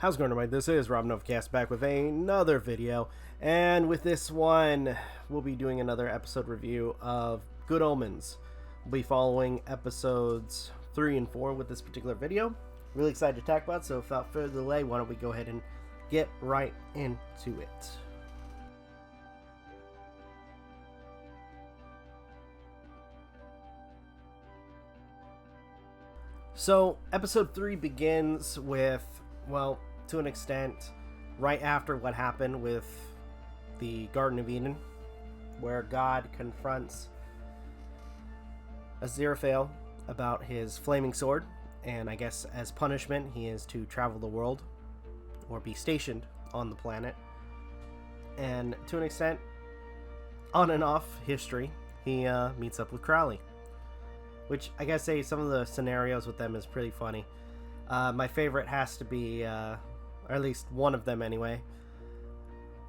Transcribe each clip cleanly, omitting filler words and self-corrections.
How's it going, everybody? This is Rob Novakast back with another video, and with this one, we'll be doing another episode review of Good Omens. We'll be following episodes 3 and 4 with this particular video. Really excited to talk about it, so without further delay, why don't we go ahead and get right into it. So, episode 3 begins with, well, to an extent, right after what happened with the Garden of Eden, where God confronts Aziraphale about his flaming sword, and I guess as punishment, he is to travel the world, or be stationed on the planet. And to an extent, on and off history, he meets up with Crowley. Which, I gotta say, some of the scenarios with them is pretty funny. My favorite has to be, or at least one of them anyway,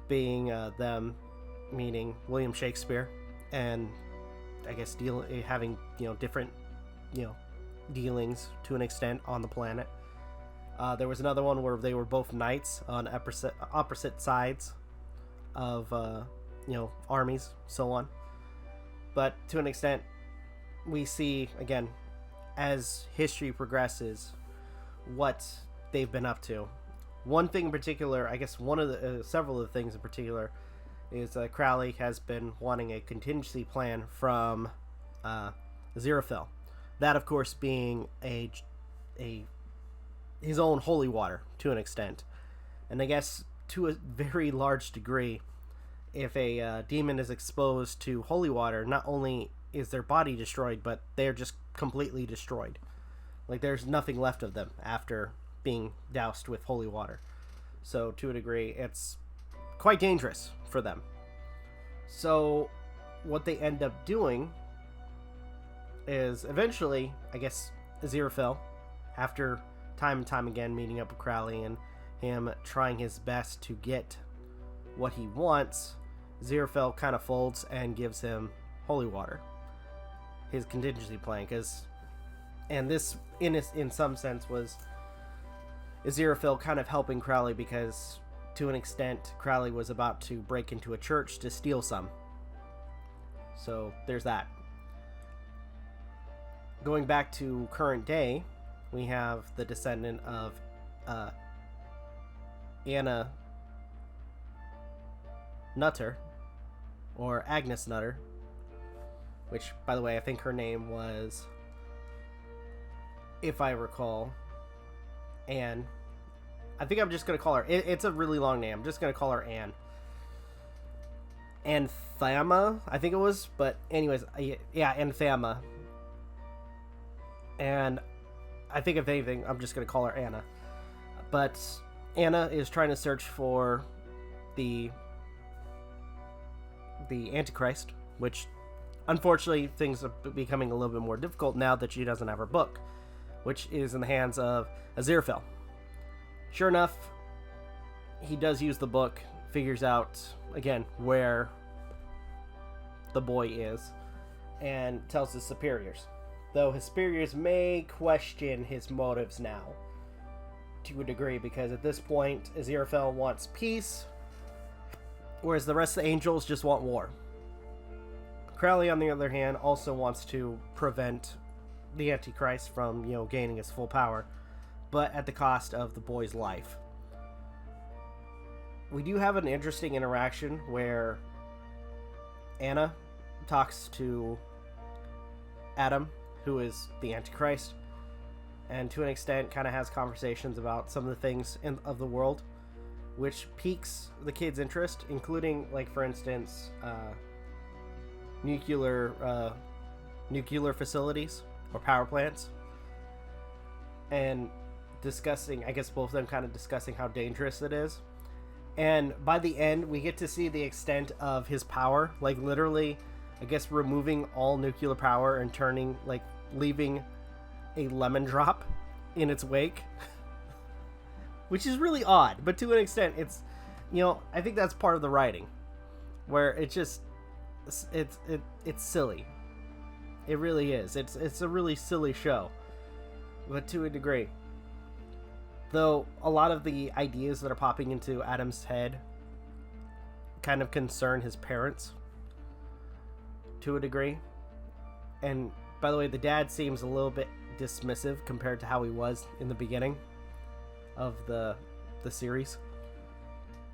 being them meeting William Shakespeare, and I guess having, different, dealings to an extent on the planet. There was another one where they were both knights on opposite sides of, armies, so on. But to an extent, we see, again, as history progresses, what they've been up to. One thing in particular, I guess one of the several of the things in particular, is Crowley has been wanting a contingency plan from Aziraphale. That, of course, being his own holy water to an extent. And I guess to a very large degree, if a demon is exposed to holy water, not only is their body destroyed, but they're just completely destroyed. Like, there's nothing left of them after being doused with holy water. So, to a degree, it's quite dangerous for them. So, what they end up doing is eventually, I guess, Aziraphale, after time and time again meeting up with Crowley and him trying his best to get what he wants, Aziraphale kind of folds and gives him holy water. His contingency plan, and this in some sense was Aziraphale kind of helping Crowley, because to an extent Crowley was about to break into a church to steal some. So there's that. Going back to current day, we have the descendant of Anna Nutter, or Agnes Nutter, which, by the way, I think her name was, if I recall, Anne. I think I'm just going to call her... It's a really long name. I'm just going to call her Anne. Anthema, I think it was. But anyways, yeah, Anthema. And I think, if anything, I'm just going to call her Anna. But Anna is trying to search for the Antichrist, which... Unfortunately, things are becoming a little bit more difficult now that she doesn't have her book, which is in the hands of Aziraphale. Sure enough, he does use the book, figures out, again, where the boy is, and tells his superiors. Though his superiors may question his motives now, to a degree, because at this point, Aziraphale wants peace, whereas the rest of the angels just want war. Crowley, on the other hand, also wants to prevent the Antichrist from, gaining his full power, but at the cost of the boy's life. We do have an interesting interaction where Anna talks to Adam, who is the Antichrist, and to an extent kind of has conversations about some of the things of the world, which piques the kid's interest, including, like, for instance, nuclear facilities or power plants, and discussing, I guess both of them kind of discussing how dangerous it is. And by the end, we get to see the extent of his power, like literally, I guess, removing all nuclear power and turning, like, leaving a lemon drop in its wake, which is really odd, but to an extent, it's, I think that's part of the writing, where it just it's silly. It really is. It's a really silly show, but to a degree. Though a lot of the ideas that are popping into Adam's head kind of concern his parents to a degree. And by the way, the dad seems a little bit dismissive compared to how he was in the beginning of the series.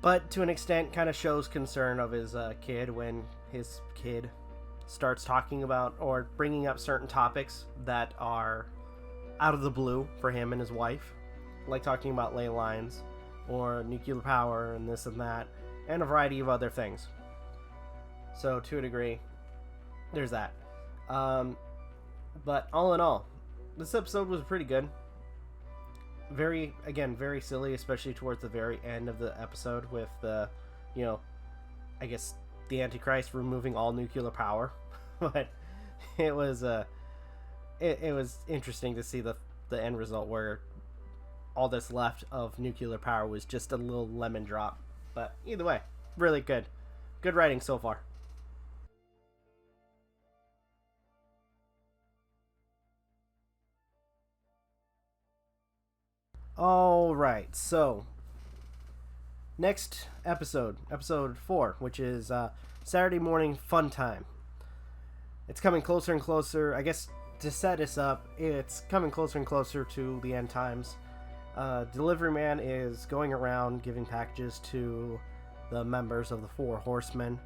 But to an extent kind of shows concern of his kid when his kid starts talking about or bringing up certain topics that are out of the blue for him and his wife. Like talking about ley lines or nuclear power and this and that, and a variety of other things. So to a degree, there's that. But all in all, this episode was pretty good. Very silly, especially towards the very end of the episode with the, I guess the Antichrist removing all nuclear power. But it was it was interesting to see the end result where all that's left of nuclear power was just a little lemon drop. But either way, really good writing so far. All right, so next episode 4, which is Saturday morning fun time. It's coming closer and closer. I guess to set us up, it's coming closer and closer to the end times. Delivery man is going around giving packages to the members of the 4 horsemen,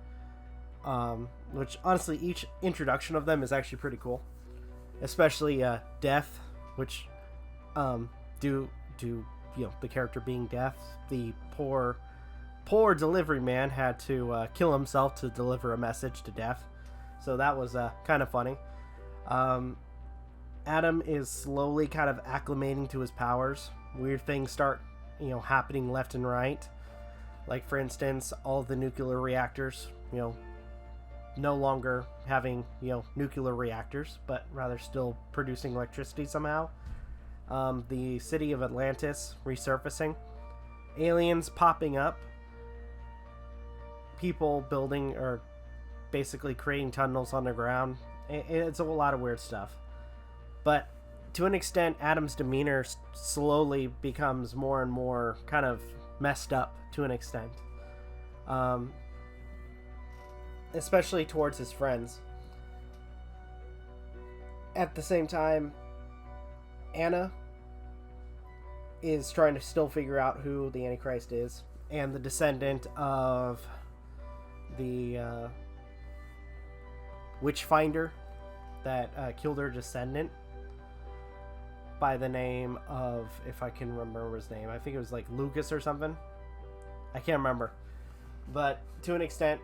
which honestly each introduction of them is actually pretty cool, especially Death, which the character being Death, the poor delivery man had to kill himself to deliver a message to Death, so that was kind of funny. Adam is slowly kind of acclimating to his powers. Weird things start happening left and right, like for instance all of the nuclear reactors no longer having nuclear reactors, but rather still producing electricity somehow. The city of Atlantis resurfacing, aliens popping up, people building or basically creating tunnels underground. It's a lot of weird stuff. But to an extent, Adam's demeanor slowly becomes more and more kind of messed up to an extent. Especially towards his friends. At the same time, Anna is trying to still figure out who the Antichrist is, and the descendant of the Witchfinder that killed her descendant by the name of, if I can remember his name, I think it was like Lucas or something. I can't remember. But to an extent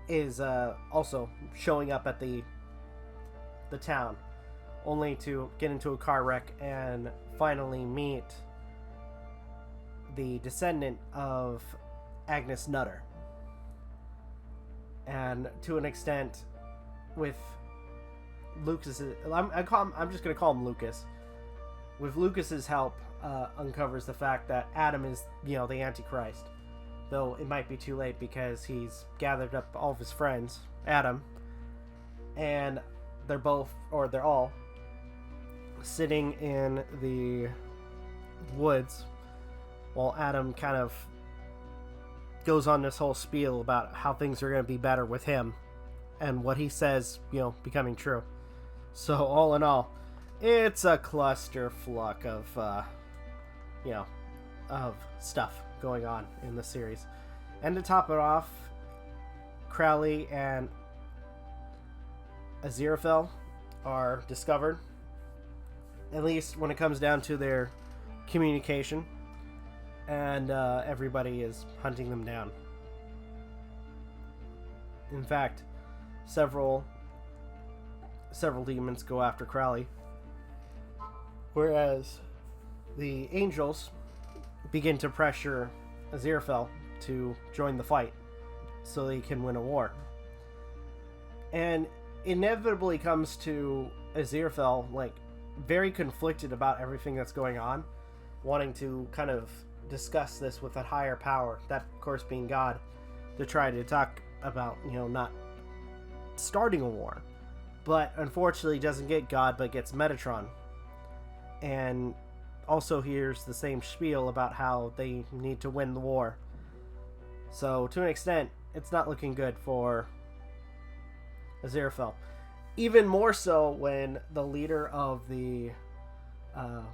is also showing up at the town, only to get into a car wreck and finally meet the descendant of Agnes Nutter. And to an extent, with Lucas's, I'm just gonna call him Lucas. With Lucas's help, uncovers the fact that Adam is, the Antichrist. Though it might be too late because he's gathered up all of his friends, Adam, and they're all sitting in the woods while Adam kind of goes on this whole spiel about how things are going to be better with him and what he says, becoming true. So all in all, it's a clusterfuck of stuff going on in the series. And to top it off, Crowley and Aziraphale are discovered, at least when it comes down to their communication, and everybody is hunting them down. In fact, several demons go after Crowley, whereas the angels begin to pressure Aziraphale to join the fight so they can win a war. And inevitably comes to Aziraphale very conflicted about everything that's going on, wanting to kind of discuss this with a higher power, that of course being God, to try to talk about not starting a war. But unfortunately doesn't get God, but gets Metatron. And also hears the same spiel about how they need to win the war. So to an extent, it's not looking good for Aziraphale. Even more so when the leader of the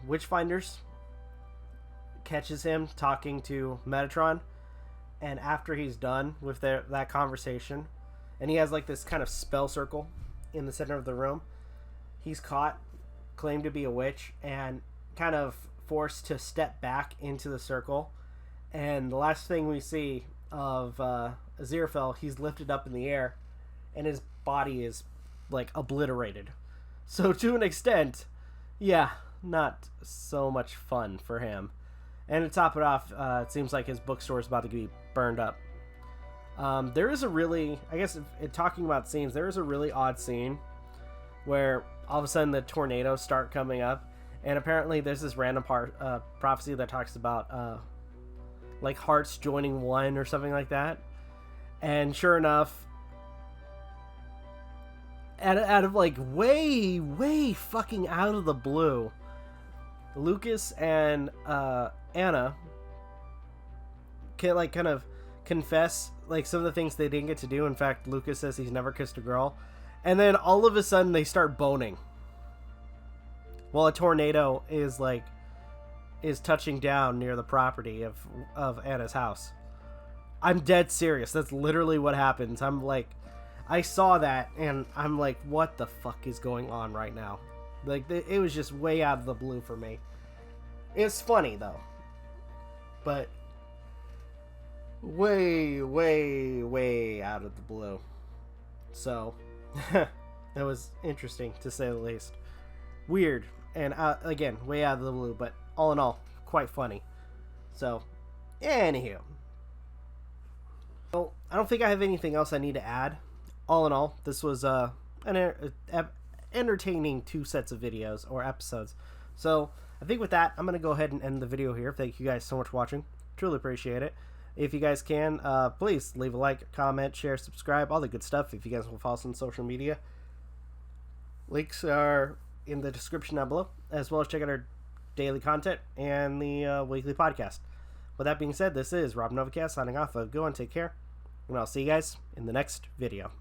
Witchfinders catches him talking to Metatron, and after he's done with that conversation, and he has like this kind of spell circle in the center of the room, he's caught, claimed to be a witch, and kind of forced to step back into the circle. And the last thing we see of Aziraphale, he's lifted up in the air, and his body is like obliterated. So to an extent, yeah, not so much fun for him. And to top it off, it seems like his bookstore is about to be burned up. There is a really, I guess, talking about scenes, there is a really odd scene where all of a sudden the tornadoes start coming up, and apparently there's this random prophecy that talks about like hearts joining one or something like that. And sure enough, out of like way fucking out of the blue, Lucas and Anna can like kind of confess like some of the things they didn't get to do. In fact, Lucas says he's never kissed a girl, and then all of a sudden they start boning while a tornado is touching down near the property of Anna's house. I'm dead serious. That's literally what happens. I'm like, I saw that and I'm like, what the fuck is going on right now? Like, it was just way out of the blue for me. It's funny though, but way out of the blue. So that was interesting to say the least. Weird, and again, way out of the blue, but all in all, quite funny. So, anywho. Well, I don't think I have anything else I need to add. All in all, this was an entertaining 2 sets of videos or episodes. So, I think with that, I'm going to go ahead and end the video here. Thank you guys so much for watching. Truly appreciate it. If you guys can, please leave a like, comment, share, subscribe, all the good stuff. If you guys will follow us on social media, links are in the description down below, as well as check out our daily content and the weekly podcast. With that being said, this is Rob Novakast signing off. Go and take care, and I'll see you guys in the next video.